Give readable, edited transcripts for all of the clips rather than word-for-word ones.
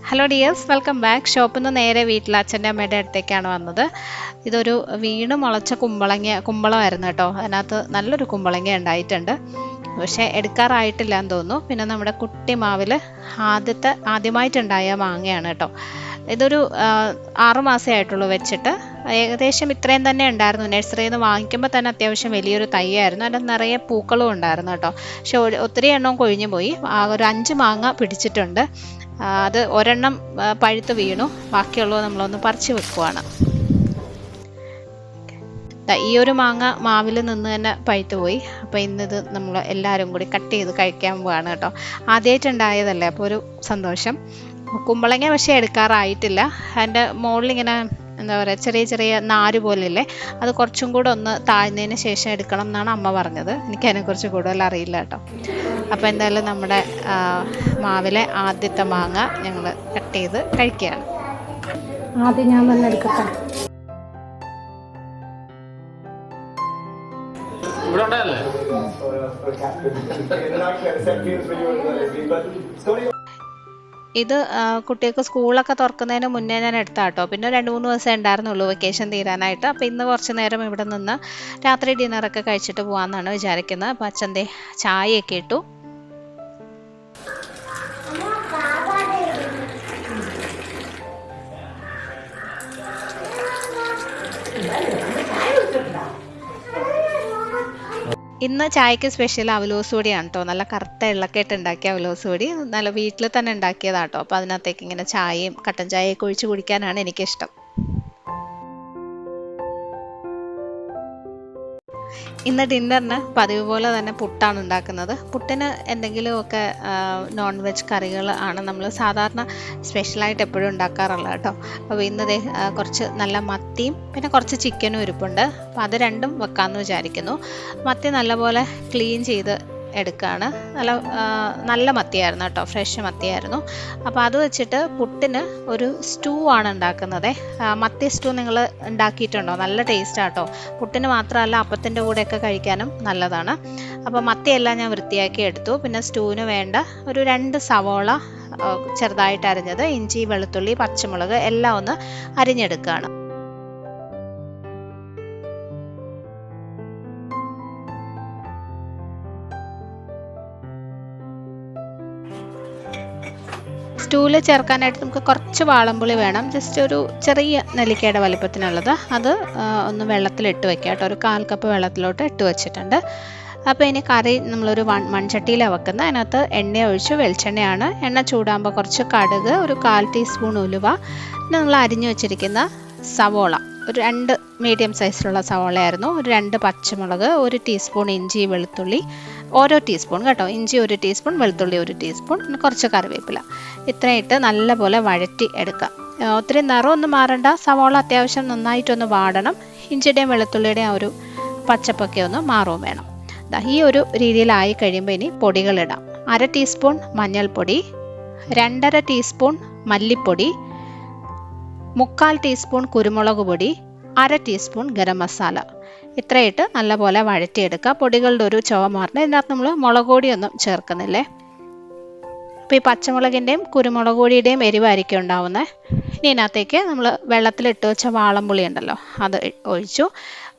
Hello dears, welcome back. ഷോപ്പിൽ നിന്ന് നേരെ വീട്ടിൽ അച്ഛൻ്റെ അമ്മയുടെ അടുത്തേക്കാണ് വന്നത്. ഇതൊരു വീണ് മുളച്ച കുമ്പളമായിരുന്നു കേട്ടോ. അതിനകത്ത് നല്ലൊരു കുമ്പളങ്ങ ഉണ്ടായിട്ടുണ്ട്, പക്ഷേ എടുക്കാറായിട്ടില്ല എന്ന് തോന്നുന്നു. പിന്നെ നമ്മുടെ കുട്ടി മാവിൽ ആദ്യമായിട്ടുണ്ടായ മാങ്ങയാണ് കേട്ടോ. ഇതൊരു 6 മാസമേ ആയിട്ടുള്ളൂ വെച്ചിട്ട്. ഏകദേശം ഇത്രയും തന്നെ ഉണ്ടായിരുന്നു. നഴ്സറിയിൽ നിന്ന് വാങ്ങിക്കുമ്പോൾ തന്നെ അത്യാവശ്യം വലിയൊരു തൈയായിരുന്നു. അതിൻ്റെ നിറയെ പൂക്കളും ഉണ്ടായിരുന്നു കേട്ടോ. പക്ഷെ ഒത്തിരി എണ്ണവും കൊഴിഞ്ഞു പോയി. ഒരു 5 മാങ്ങ പിടിച്ചിട്ടുണ്ട്. അത് ഒരെണ്ണം പഴുത്ത് വീണു, ബാക്കിയുള്ളത് നമ്മളൊന്ന് പറിച്ച് വെക്കുവാണ്. ഈ ഒരു മാങ്ങ മാവിൽ നിന്ന് തന്നെ പഴുത്ത് പോയി. അപ്പോൾ ഇന്നിത് നമ്മൾ എല്ലാവരും കൂടി കട്ട് ചെയ്ത് കഴിക്കാൻ പോവാണ് കേട്ടോ. ആദ്യമായിട്ടുണ്ടായതല്ലേ, അപ്പോൾ ഒരു സന്തോഷം. കുമ്പളങ്ങ പക്ഷേ എടുക്കാറായിട്ടില്ല. അതിൻ്റെ മുകളിലിങ്ങനെ എന്താ പറയുക, ചെറിയ ചെറിയ നാര് പോലെയല്ലേ, അത് കുറച്ചും കൂടെ ഒന്ന് താഴ്ന്നതിന് ശേഷം എടുക്കണം എന്നാണ് അമ്മ പറഞ്ഞത്. എനിക്കതിനെക്കുറിച്ച് കൂടുതൽ അറിയില്ല കേട്ടോ. അപ്പോൾ എന്തായാലും നമ്മുടെ മാവിലെ ആദ്യത്തെ മാങ്ങ ഞങ്ങൾ കട്ട് ചെയ്ത് കഴിക്കുകയാണ്. ആദ്യം ഞാൻ തന്നെ എടുക്കട്ടെ. ഇത് കുട്ടികൾക്ക് സ്കൂളൊക്കെ തുറക്കുന്നതിന് മുന്നേ ഞാൻ എടുത്താൽ കേട്ടോ. പിന്നെ 2-3 ദിവസം ഉണ്ടായിരുന്നുള്ളൂ വെക്കേഷൻ തീരാനായിട്ട്. അപ്പോൾ ഇന്ന് കുറച്ച് നേരം ഇവിടെ നിന്ന് രാത്രി ഡിന്നറൊക്കെ കഴിച്ചിട്ട് പോകാമെന്നാണ് വിചാരിക്കുന്നത്. അപ്പോൾ അച്ഛൻ്റെ ചായയൊക്കെ ഇട്ടു. ഇന്ന് ചായക്ക് സ്പെഷ്യൽ അവലോസ് പൊടിയാണ് കേട്ടോ. നല്ല കറുത്ത എള്ളക്കായിട്ട് ഉണ്ടാക്കിയ അവലോസ് പൊടി, നല്ല വീട്ടിൽ തന്നെ ഉണ്ടാക്കിയതാട്ടോ. അപ്പോൾ അതിനകത്തേക്ക് ഇങ്ങനെ ചായയും കട്ടൻ ചായയൊക്കെ ഒഴിച്ച് കുടിക്കാനാണ് എനിക്കിഷ്ടം. ഇന്ന് ഡിന്നറിന് പതിവ് പോലെ തന്നെ പുട്ടാണ് ഉണ്ടാക്കുന്നത്. പുട്ടിന് എന്തെങ്കിലുമൊക്കെ നോൺ വെജ് കറികൾ ആണ് നമ്മൾ സാധാരണ സ്പെഷ്യലായിട്ട് എപ്പോഴും ഉണ്ടാക്കാറുള്ളത് കേട്ടോ. അപ്പോൾ ഇന്ന് കുറച്ച് നല്ല മത്തിയും പിന്നെ കുറച്ച് ചിക്കനും ഇരിപ്പുണ്ട്. അപ്പോൾ അത് രണ്ടും വെക്കാമെന്ന് വിചാരിക്കുന്നു. മത്തി നല്ലപോലെ ക്ലീൻ ചെയ്ത് എടുക്കുകയാണ്. നല്ല മത്തിയായിരുന്നു കേട്ടോ, ഫ്രഷ് മത്തിയായിരുന്നു. അപ്പോൾ അത് വെച്ചിട്ട് പുട്ടിന് ഒരു സ്റ്റൂ ആണ് ഉണ്ടാക്കുന്നത്. മത്തി സ്റ്റൂ നിങ്ങൾ ഉണ്ടാക്കിയിട്ടുണ്ടോ? നല്ല ടേസ്റ്റാണ് കേട്ടോ. പുട്ടിന് മാത്രമല്ല, അപ്പത്തിൻ്റെ കൂടെയൊക്കെ കഴിക്കാനും നല്ലതാണ്. അപ്പോൾ മത്തിയെല്ലാം ഞാൻ വൃത്തിയാക്കി എടുത്തു. പിന്നെ സ്റ്റൂവിന് വേണ്ട ഒരു 2 സവോള ചെറുതായിട്ട് അരിഞ്ഞത്, ഇഞ്ചി, വെളുത്തുള്ളി, പച്ചമുളക് എല്ലാം ഒന്ന് അരിഞ്ഞെടുക്കുകയാണ്. സ്റ്റൂവിൽ ചേർക്കാനായിട്ട് നമുക്ക് കുറച്ച് വാളംപുളി വേണം. ജസ്റ്റ് ഒരു ചെറിയ നെല്ലിക്കയുടെ വലിപ്പത്തിനുള്ളത്. അത് ഒന്ന് വെള്ളത്തിലിട്ട് വെക്കുക കേട്ടോ. ഒരു 1/4 കപ്പ് വെള്ളത്തിലോട്ട് ഇട്ട് വെച്ചിട്ടുണ്ട്. അപ്പോൾ ഇനി കറി നമ്മളൊരു മൺചട്ടിയിലാണ് വെക്കുന്നത്. അതിനകത്ത് എണ്ണ ഒഴിച്ചു, വെളിച്ചെണ്ണയാണ്. എണ്ണ ചൂടാകുമ്പോൾ കുറച്ച് കടുക്, ഒരു 1/4 ടീസ്പൂൺ ഉലുവ, പിന്നെ നമ്മൾ അരിഞ്ഞു വെച്ചിരിക്കുന്ന സവോള, ഒരു 2 മീഡിയം സൈസിലുള്ള സവോളയായിരുന്നു, ഒരു 2 പച്ചമുളക്, 1 ടീസ്പൂൺ ഇഞ്ചി, വെളുത്തുള്ളി, ഓരോ ടീസ്പൂൺ കേട്ടോ. ഇഞ്ചി 1 ടീസ്പൂൺ, വെളുത്തുള്ളി 1 ടീസ്പൂൺ, പിന്നെ കുറച്ച് കറിവേപ്പില. ഇത്രയും ഇട്ട് നല്ലപോലെ വഴറ്റി എടുക്കാം. ഒത്തിരി നിറമൊന്നും മാറണ്ട. സവോള അത്യാവശ്യം നന്നായിട്ടൊന്ന് വാടണം. ഇഞ്ചിയുടെയും വെളുത്തുള്ളിയുടെയും ആ ഒരു പച്ചപ്പൊക്കെ ഒന്ന് മാറുകയും വേണം. ഈ ഒരു രീതിയിലായി കഴിയുമ്പോൾ ഇനി പൊടികളിടാം. 1/2 ടീസ്പൂൺ മഞ്ഞൾപ്പൊടി, 2.5 ടീസ്പൂൺ മല്ലിപ്പൊടി, 3/4 ടീസ്പൂൺ കുരുമുളക് പൊടി, 1/2 ടീസ്പൂൺ ഗരം മസാല. ഇത്രയിട്ട് നല്ലപോലെ വഴറ്റിയെടുക്കുക. പൊടികളുടെ ഒരു ചുവ മാറണം. ഇതിനകത്ത് നമ്മൾ മുളക് പൊടിയൊന്നും ചേർക്കുന്നില്ലേ. അപ്പോൾ ഈ പച്ചമുളകിൻ്റെയും കുരുമുളക് പൊടിയുടെയും എരിവായിരിക്കും ഉണ്ടാവുന്നത്. ഇനി ഇതിനകത്തേക്ക് നമ്മൾ വെള്ളത്തിലിട്ട് വെച്ച വാളംപുളി ഉണ്ടല്ലോ, അത് ഒഴിച്ചു.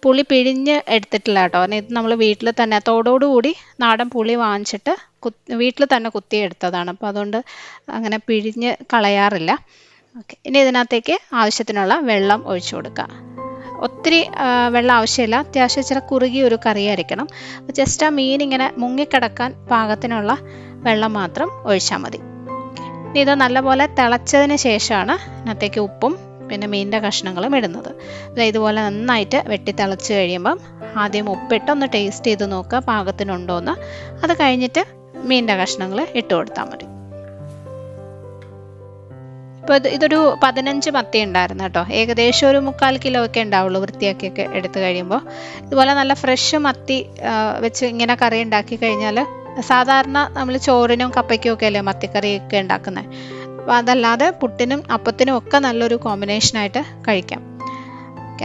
പുളി പിഴിഞ്ഞ് എടുത്തിട്ടില്ല കേട്ടോ. ഇത് നമ്മൾ വീട്ടിൽ തന്നെ തോടോടുകൂടി നാടൻ പുളി വാങ്ങിച്ചിട്ട് വീട്ടിൽ തന്നെ കുത്തിയെടുത്തതാണ്. അപ്പോൾ അതുകൊണ്ട് അങ്ങനെ പിഴിഞ്ഞ് കളയാറില്ല. ഓക്കെ, ഇനി ഇതിനകത്തേക്ക് ആവശ്യത്തിനുള്ള വെള്ളം ഒഴിച്ചു കൊടുക്കുക. ഒത്തിരി വെള്ളം ആവശ്യമില്ല. അത്യാവശ്യം ഇച്ചിരി കുറുകിയ ഒരു കറിയായിരിക്കണം. അപ്പോൾ ജസ്റ്റ് ആ മീൻ ഇങ്ങനെ മുങ്ങിക്കിടക്കാൻ പാകത്തിനുള്ള വെള്ളം മാത്രം ഒഴിച്ചാൽ മതി. ഇനി ഇത് നല്ലപോലെ തിളച്ചതിന് ശേഷമാണ് ഇതിനകത്തേക്ക് ഉപ്പും പിന്നെ മീനിൻ്റെ കഷ്ണങ്ങളും ഇടുന്നത്. ഇതുപോലെ നന്നായിട്ട് വെട്ടി തിളച്ച് കഴിയുമ്പം ആദ്യം ഉപ്പിട്ട് ഒന്ന് ടേസ്റ്റ് ചെയ്ത് നോക്കുക പാകത്തിനുണ്ടോയെന്ന്. അത് കഴിഞ്ഞിട്ട് മീനിൻ്റെ കഷ്ണങ്ങൾ ഇട്ട് കൊടുത്താൽ മതി. ഇപ്പോൾ ഇതൊരു 15 മത്തി ഉണ്ടായിരുന്നു കേട്ടോ. ഏകദേശം ഒരു 3/4 കിലോ ഒക്കെ ഉണ്ടാവുള്ളൂ വൃത്തിയാക്കിയൊക്കെ എടുത്തു കഴിയുമ്പോൾ. ഇതുപോലെ നല്ല ഫ്രഷ് മത്തി വെച്ച് ഇങ്ങനെ കറി ഉണ്ടാക്കി കഴിഞ്ഞാൽ, സാധാരണ നമ്മൾ ചോറിനും കപ്പയ്ക്കും ഒക്കെ അല്ലേ മത്തിക്കറിയൊക്കെ ഉണ്ടാക്കുന്നത്. അപ്പോൾ അതല്ലാതെ പുട്ടിനും അപ്പത്തിനും ഒക്കെ നല്ലൊരു കോമ്പിനേഷനായിട്ട് കഴിക്കാം.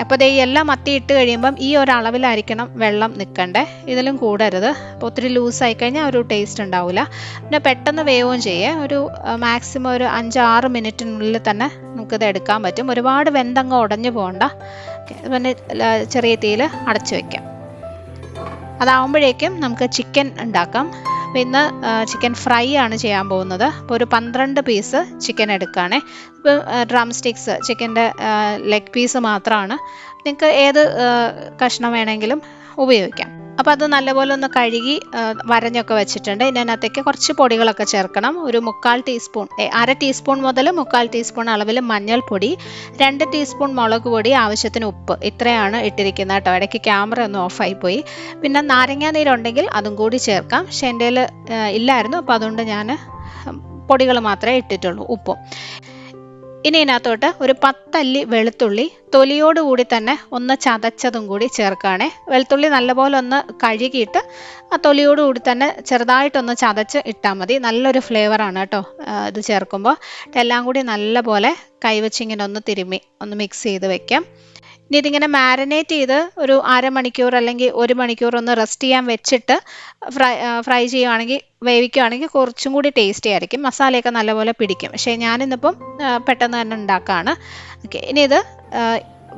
അപ്പോൾ ദേ എല്ലാം മത്തി ഇട്ട് കഴിയുമ്പം ഈ ഒരു അളവിലായിരിക്കണം വെള്ളം നിൽക്കണ്ടേ, ഇതിലും കൂടരുത്. അപ്പോൾ ഒത്തിരി ലൂസായി കഴിഞ്ഞാൽ ഒരു ടേസ്റ്റ് ഉണ്ടാവില്ല. പിന്നെ പെട്ടെന്ന് വേവുകയും ചെയ്യേ, ഒരു മാക്സിമം ഒരു 5-6 മിനിറ്റിനുള്ളിൽ തന്നെ നമുക്കിത് എടുക്കാൻ പറ്റും. ഒരുപാട് വെന്തങ്ങ് ഉടഞ്ഞു പോകണ്ട. പിന്നെ ചെറിയ തീയിൽ അടച്ചു വയ്ക്കാം. അതാവുമ്പോഴേക്കും നമുക്ക് ചിക്കൻ ഉണ്ടാക്കാം. അപ്പോൾ ഇന്ന് ചിക്കൻ ഫ്രൈ ആണ് ചെയ്യാൻ പോകുന്നത്. അപ്പോൾ ഒരു 12 പീസ് ചിക്കൻ എടുക്കുകയാണേ. ഇപ്പോൾ ഡ്രം സ്റ്റിക്സ് ചിക്കൻ്റെ ലെഗ് പീസ് മാത്രമാണ്. നിങ്ങൾക്ക് ഏത് കഷ്ണം വേണമെങ്കിലും ഉപയോഗിക്കാം. അപ്പോൾ അത് നല്ലപോലെ ഒന്ന് കഴുകി വരഞ്ഞൊക്കെ വെച്ചിട്ടുണ്ട്. ഇതിനകത്തേക്ക് കുറച്ച് പൊടികളൊക്കെ ചേർക്കണം. ഒരു 1/4 ടീസ്പൂൺ, 1/2 ടീസ്പൂൺ മുതൽ 1/4 ടീസ്പൂൺ അളവിൽ മഞ്ഞൾപ്പൊടി, 2 ടീസ്പൂൺ മുളക് പൊടി, ആവശ്യത്തിന് ഉപ്പ്, ഇത്രയാണ് ഇട്ടിരിക്കുന്നത് കേട്ടോ. ഇടയ്ക്ക് ക്യാമറ ഒന്ന് ഓഫായി പോയി. പിന്നെ നാരങ്ങാ നീരുണ്ടെങ്കിൽ അതും കൂടി ചേർക്കാം. പക്ഷെ എൻ്റെ കയ്യിൽ ഇല്ലായിരുന്നു, അപ്പോൾ അതുകൊണ്ട് ഞാൻ പൊടികൾ മാത്രമേ ഇട്ടിട്ടുള്ളൂ, ഉപ്പും. ഇനി ഇതിനകത്തോട്ട് ഒരു 10 അല്ലി വെളുത്തുള്ളി തൊലിയോടുകൂടി തന്നെ ഒന്ന് ചതച്ചതും കൂടി ചേർക്കുകയാണേ. വെളുത്തുള്ളി നല്ലപോലെ ഒന്ന് കഴുകിയിട്ട് ആ തൊലിയോടുകൂടി തന്നെ ചെറുതായിട്ടൊന്ന് ചതച്ച് ഇട്ടാൽ മതി. നല്ലൊരു ഫ്ലേവറാണ് കേട്ടോ ഇത് ചേർക്കുമ്പോൾ. എല്ലാം കൂടി നല്ലപോലെ കൈവച്ചിങ്ങനെ ഒന്ന് തിരുമ്മി ഒന്ന് മിക്സ് ചെയ്ത് വെക്കാം. ഇനി ഇതിങ്ങനെ മാരിനേറ്റ് ചെയ്ത് ഒരു 1/2 മണിക്കൂർ അല്ലെങ്കിൽ 1 മണിക്കൂർ ഒന്ന് റെസ്റ്റ് ചെയ്യാൻ വെച്ചിട്ട് ഫ്രൈ ചെയ്യുകയാണെങ്കിൽ, വേവിക്കുകയാണെങ്കിൽ കുറച്ചും കൂടി ടേസ്റ്റി ആയിരിക്കും. മസാലയൊക്കെ നല്ലപോലെ പിടിക്കും. പക്ഷേ ഞാനിന്നിപ്പം പെട്ടെന്ന് തന്നെ ഉണ്ടാക്കുകയാണ്. ഓക്കെ, ഇനി ഇത്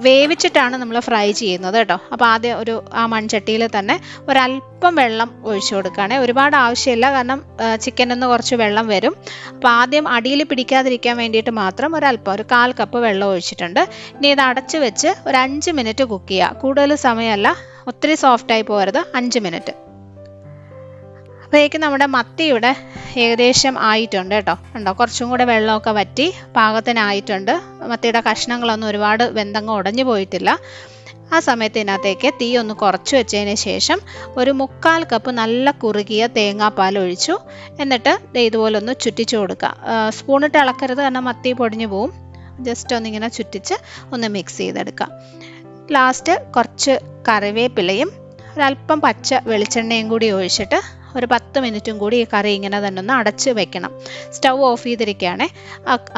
വേവിച്ചിട്ടാണ് നമ്മൾ ഫ്രൈ ചെയ്യുന്നത് കേട്ടോ. അപ്പോൾ ആദ്യം ആ മൺചട്ടിയിൽ തന്നെ ഒരല്പം വെള്ളം ഒഴിച്ചു കൊടുക്കുകയാണെ. ഒരുപാട് ആവശ്യമില്ല, കാരണം ചിക്കനിൽ നിന്ന് കുറച്ച് വെള്ളം വരും. അപ്പോൾ ആദ്യം അടിയിൽ പിടിക്കാതിരിക്കാൻ വേണ്ടിയിട്ട് മാത്രം ഒരല്പം, ഒരു 1/4 കപ്പ് വെള്ളം ഒഴിച്ചിട്ടുണ്ട്. ഇനി ഇത് അടച്ച് വെച്ച് ഒരു 5 മിനിറ്റ് കുക്ക് ചെയ്യുക. കൂടുതൽ സമയമല്ല, ഒത്തിരി സോഫ്റ്റായി പോകരുത്, 5 മിനിറ്റ്. അപ്പോഴേക്കും നമ്മുടെ മത്തി ഇവിടെ ഏകദേശം ആയിട്ടുണ്ട് കേട്ടോ. ഉണ്ടോ, കുറച്ചും കൂടെ വെള്ളമൊക്കെ വറ്റി പാകത്തിനായിട്ടുണ്ട്. മത്തിയുടെ കഷ്ണങ്ങളൊന്നും ഒരുപാട് വെന്തങ്ങ് ഉടഞ്ഞു പോയിട്ടില്ല. ആ സമയത്ത് ഇതിനകത്തേക്ക് തീ ഒന്ന് കുറച്ച് വെച്ചതിന് ശേഷം ഒരു 1/4 കപ്പ് നല്ല കുറുകിയ തേങ്ങാപ്പാൽ ഒഴിച്ചു. എന്നിട്ട് ഇതുപോലെ ഒന്ന് ചുറ്റിച്ചു കൊടുക്കുക. സ്പൂണിട്ട് ഇളക്കരുത്, കാരണം മത്തി പൊടിഞ്ഞു പോവും. ജസ്റ്റ് ഒന്നിങ്ങനെ ചുറ്റിച്ച് ഒന്ന് മിക്സ് ചെയ്തെടുക്കുക. ലാസ്റ്റ് കുറച്ച് കറിവേപ്പിലയും ഒരല്പം പച്ച വെളിച്ചെണ്ണയും കൂടി ഒഴിച്ചിട്ട് ഒരു 10 മിനിറ്റും കൂടി ഈ കറി ഇങ്ങനെ തന്നെ ഒന്ന് അടച്ച് വെക്കണം. സ്റ്റൗ ഓഫ് ചെയ്തിരിക്കുകയാണേ.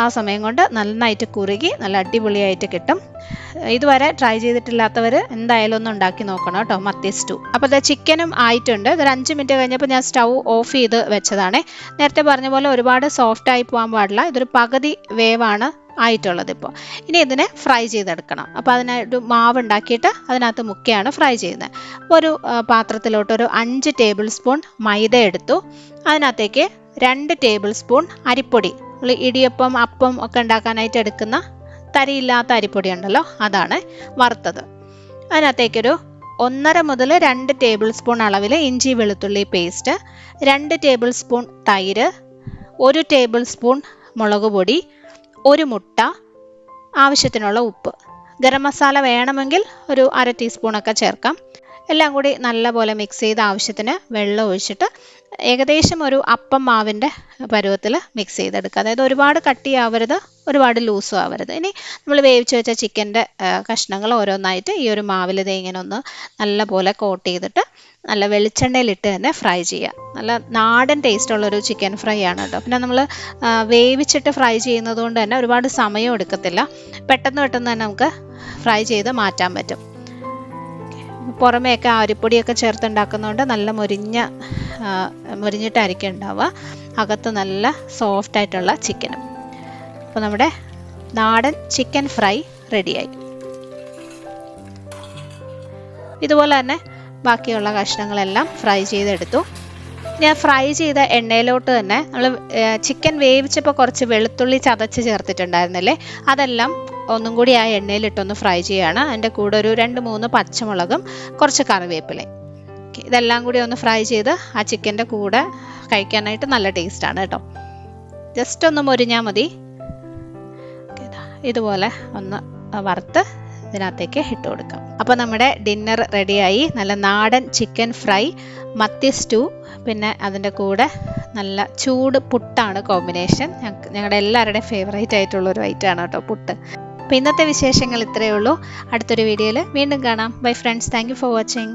ആ സമയം കൊണ്ട് നന്നായിട്ട് കുറുകി നല്ല അടിപൊളിയായിട്ട് കിട്ടും. ഇതുവരെ ട്രൈ ചെയ്തിട്ടില്ലാത്തവർ എന്തായാലും ഒന്ന് ഉണ്ടാക്കി നോക്കണം കേട്ടോ, മത്തി സ്റ്റൂ. അപ്പോൾ ഇത് ചിക്കനും ആയിട്ടുണ്ട്. ഇതൊരു 5 മിനിറ്റ് കഴിഞ്ഞപ്പോൾ ഞാൻ സ്റ്റൗ ഓഫ് ചെയ്ത് വെച്ചതാണേ. നേരത്തെ പറഞ്ഞ പോലെ ഒരുപാട് സോഫ്റ്റ് ആയി പോകാൻ പാടില്ല. ഇതൊരു പകുതി വേവാണ് ആയിട്ടുള്ളത്. ഇപ്പോൾ ഇനി ഇതിനെ ഫ്രൈ ചെയ്തെടുക്കണം. അപ്പോൾ അതിനായിട്ട് മാവ് ഉണ്ടാക്കിയിട്ട് അതിനകത്ത് മുക്കിയാണ് ഫ്രൈ ചെയ്യുന്നത്. അപ്പോൾ ഒരു പാത്രത്തിലോട്ട് ഒരു 5 ടേബിൾ സ്പൂൺ മൈദ എടുത്തു. അതിനകത്തേക്ക് 2 ടേബിൾ സ്പൂൺ അരിപ്പൊടി, ഇടിയപ്പം അപ്പം ഒക്കെ ഉണ്ടാക്കാനായിട്ട് എടുക്കുന്ന തരിയില്ലാത്ത അരിപ്പൊടി ഉണ്ടല്ലോ, അതാണ് വറുത്തത്. അതിനകത്തേക്കൊരു 1.5 മുതൽ 2 ടേബിൾ സ്പൂൺ അളവിൽ ഇഞ്ചി വെളുത്തുള്ളി പേസ്റ്റ്, 2 ടേബിൾ സ്പൂൺ തൈര്, 1 ടേബിൾ സ്പൂൺ മുളക് പൊടി, 1 മുട്ട, ആവശ്യത്തിനുള്ള ഉപ്പ്. ഗരം മസാല വേണമെങ്കിൽ ഒരു 1/2 ടീസ്പൂണൊക്കെ ചേർക്കാം. എല്ലാം കൂടി നല്ലപോലെ മിക്സ് ചെയ്ത് ആവശ്യത്തിന് വെള്ളം ഒഴിച്ചിട്ട് ഏകദേശം ഒരു അപ്പം മാവിൻ്റെ പരുവത്തിൽ മിക്സ് ചെയ്തെടുക്കുക. അതായത് ഒരുപാട് കട്ടിയാവരുത്, ഒരുപാട് ലൂസും ആവരുത്. ഇനി നമ്മൾ വേവിച്ച് വെച്ച ചിക്കൻ്റെ കഷ്ണങ്ങൾ ഓരോന്നായിട്ട് ഈ ഒരു മാവിൽ ഇങ്ങനെ ഒന്ന് നല്ലപോലെ കോട്ട് ചെയ്തിട്ട് നല്ല വെളിച്ചെണ്ണയിലിട്ട് തന്നെ ഫ്രൈ ചെയ്യുക. നല്ല നാടൻ ടേസ്റ്റുള്ളൊരു ചിക്കൻ ഫ്രൈ ആണ് കേട്ടോ. പിന്നെ നമ്മൾ വേവിച്ചിട്ട് ഫ്രൈ ചെയ്യുന്നത് കൊണ്ട് തന്നെ ഒരുപാട് സമയം എടുക്കത്തില്ല. പെട്ടെന്ന് തന്നെ നമുക്ക് ഫ്രൈ ചെയ്ത് മാറ്റാൻ പറ്റും. പുറമേയൊക്കെ അരിപ്പൊടിയൊക്കെ ചേർത്തുണ്ടാക്കുന്നതുകൊണ്ട് നല്ല മുരിഞ്ഞിട്ടായിരിക്കും ഉണ്ടാവുക. അകത്ത് നല്ല സോഫ്റ്റ് ആയിട്ടുള്ള ചിക്കനും. അപ്പോൾ നമ്മുടെ നാടൻ ചിക്കൻ ഫ്രൈ റെഡിയായി. ഇതുപോലെ തന്നെ ബാക്കിയുള്ള കഷ്ണങ്ങളെല്ലാം ഫ്രൈ ചെയ്തെടുത്തു. ഞാൻ ഫ്രൈ ചെയ്ത എണ്ണയിലോട്ട് തന്നെ നമ്മൾ ചിക്കൻ വേവിച്ചപ്പോൾ കുറച്ച് വെളുത്തുള്ളി ചതച്ച് ചേർത്തിട്ടുണ്ടായിരുന്നില്ലേ, അതെല്ലാം ഒന്നും കൂടി ആ എണ്ണയിലിട്ടൊന്ന് ഫ്രൈ ചെയ്യുകയാണ്. അതിൻ്റെ കൂടെ ഒരു 2-3 പച്ചമുളകും കുറച്ച് കറിവേപ്പിലയും. ഇതെല്ലാം കൂടി ഒന്ന് ഫ്രൈ ചെയ്ത് ആ ചിക്കൻ്റെ കൂടെ കഴിക്കാനായിട്ട് നല്ല ടേസ്റ്റാണ് കേട്ടോ. ജസ്റ്റ് ഒന്ന് മൊരിഞ്ഞാൽ മതി. ഇതുപോലെ ഒന്ന് വറുത്ത് ഇതിനകത്തേക്ക് ഇട്ട് കൊടുക്കാം. അപ്പോൾ നമ്മുടെ ഡിന്നർ റെഡിയായി. നല്ല നാടൻ ചിക്കൻ ഫ്രൈ, മത്തി സ്റ്റൂ, പിന്നെ അതിൻ്റെ കൂടെ നല്ല ചൂട് പുട്ടാണ് കോമ്പിനേഷൻ. ഞങ്ങളുടെ എല്ലാവരുടെയും ഫേവറേറ്റ് ആയിട്ടുള്ളൊരു ഐറ്റമാണ് കേട്ടോ പുട്ട്. അപ്പോൾ ഇന്നത്തെ വിശേഷങ്ങൾ ഇത്രയേ ഉള്ളൂ. അടുത്തൊരു വീഡിയോയിൽ വീണ്ടും കാണാം. Bye friends, thank you for watching.